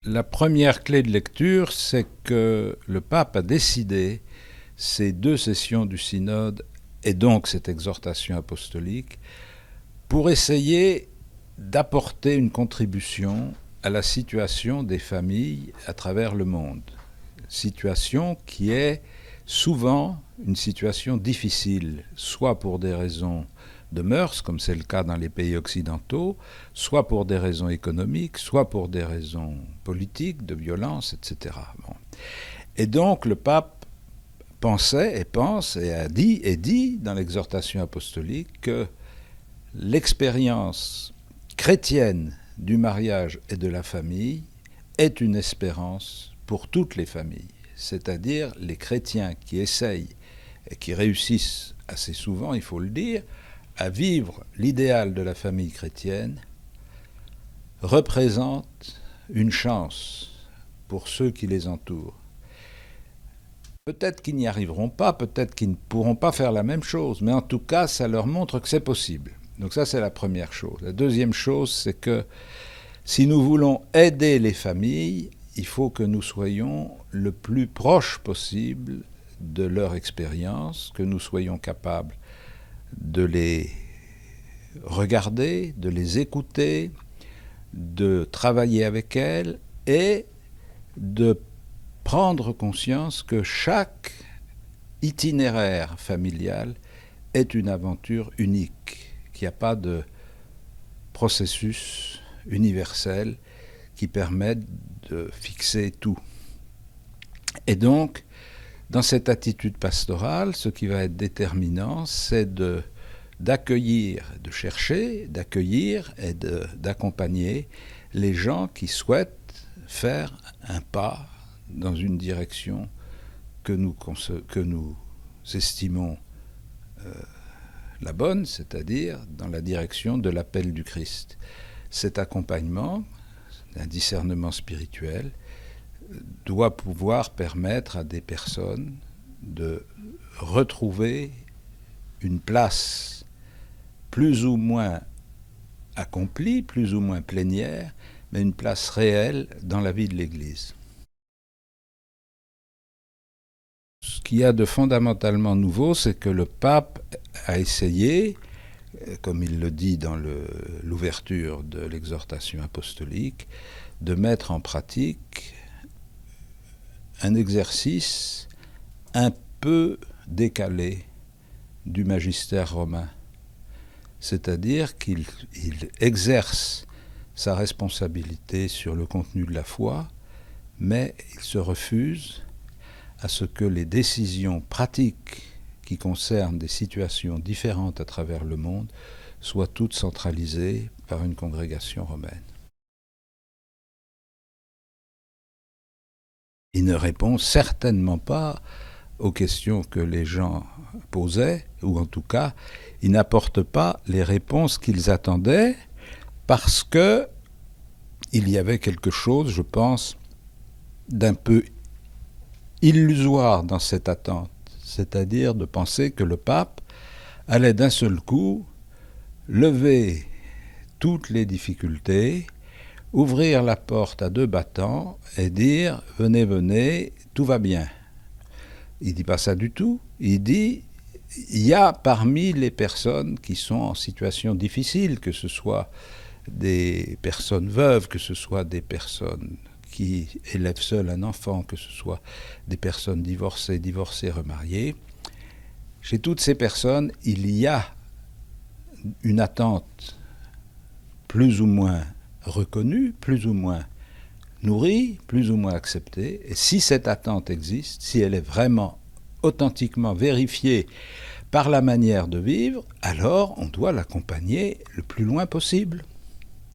La première clé de lecture, c'est que le pape a décidé ces deux sessions du synode et donc cette exhortation apostolique pour essayer d'apporter une contribution à la situation des familles à travers le monde. Situation qui est souvent une situation difficile, soit pour des raisons de mœurs, comme c'est le cas dans les pays occidentaux, soit pour des raisons économiques, soit pour des raisons politiques, de violence, etc. Bon. Et donc le pape pensait et pense et dit dans l'exhortation apostolique que l'expérience chrétienne du mariage et de la famille est une espérance pour toutes les familles, c'est-à-dire les chrétiens qui essayent et qui réussissent assez souvent, il faut le dire, à vivre l'idéal de la famille chrétienne, représentent une chance pour ceux qui les entourent. Peut-être qu'ils n'y arriveront pas, peut-être qu'ils ne pourront pas faire la même chose, mais en tout cas, ça leur montre que c'est possible. Donc ça, c'est la première chose. La deuxième chose, c'est que si nous voulons aider les familles, il faut que nous soyons le plus proches possible de leur expérience, que nous soyons capables de les regarder, de les écouter, de travailler avec elles et de prendre conscience que chaque itinéraire familial est une aventure unique, qu'il n'y a pas de processus universel qui permette de fixer tout. Et donc, dans cette attitude pastorale, ce qui va être déterminant, c'est d'accueillir, de chercher, d'accueillir et d'accompagner les gens qui souhaitent faire un pas dans une direction que nous estimons la bonne, c'est-à-dire dans la direction de l'appel du Christ. Cet accompagnement, un discernement spirituel, doit pouvoir permettre à des personnes de retrouver une place plus ou moins accomplie, plus ou moins plénière, mais une place réelle dans la vie de l'Église. Ce qu'il y a de fondamentalement nouveau, c'est que le pape a essayé, comme il le dit dans l'ouverture de l'exhortation apostolique, de mettre en pratique un exercice un peu décalé du magistère romain. C'est-à-dire qu'il exerce sa responsabilité sur le contenu de la foi, mais il se refuse à ce que les décisions pratiques qui concernent des situations différentes à travers le monde soient toutes centralisées par une congrégation romaine. Il ne répond certainement pas aux questions que les gens posaient, ou en tout cas, il n'apporte pas les réponses qu'ils attendaient, parce que il y avait quelque chose, je pense, d'un peu illusoire dans cette attente, c'est-à-dire de penser que le pape allait d'un seul coup lever toutes les difficultés, ouvrir la porte à deux battants et dire « venez, venez, tout va bien ». Il ne dit pas ça du tout, il dit « il y a parmi les personnes qui sont en situation difficile, que ce soit des personnes veuves, que ce soit des personnes qui élèvent seules un enfant, que ce soit des personnes divorcées, remariées. Chez toutes ces personnes, il y a une attente plus ou moins reconnue, plus ou moins nourrie, plus ou moins acceptée. Et si cette attente existe, si elle est vraiment authentiquement vérifiée par la manière de vivre, alors on doit l'accompagner le plus loin possible.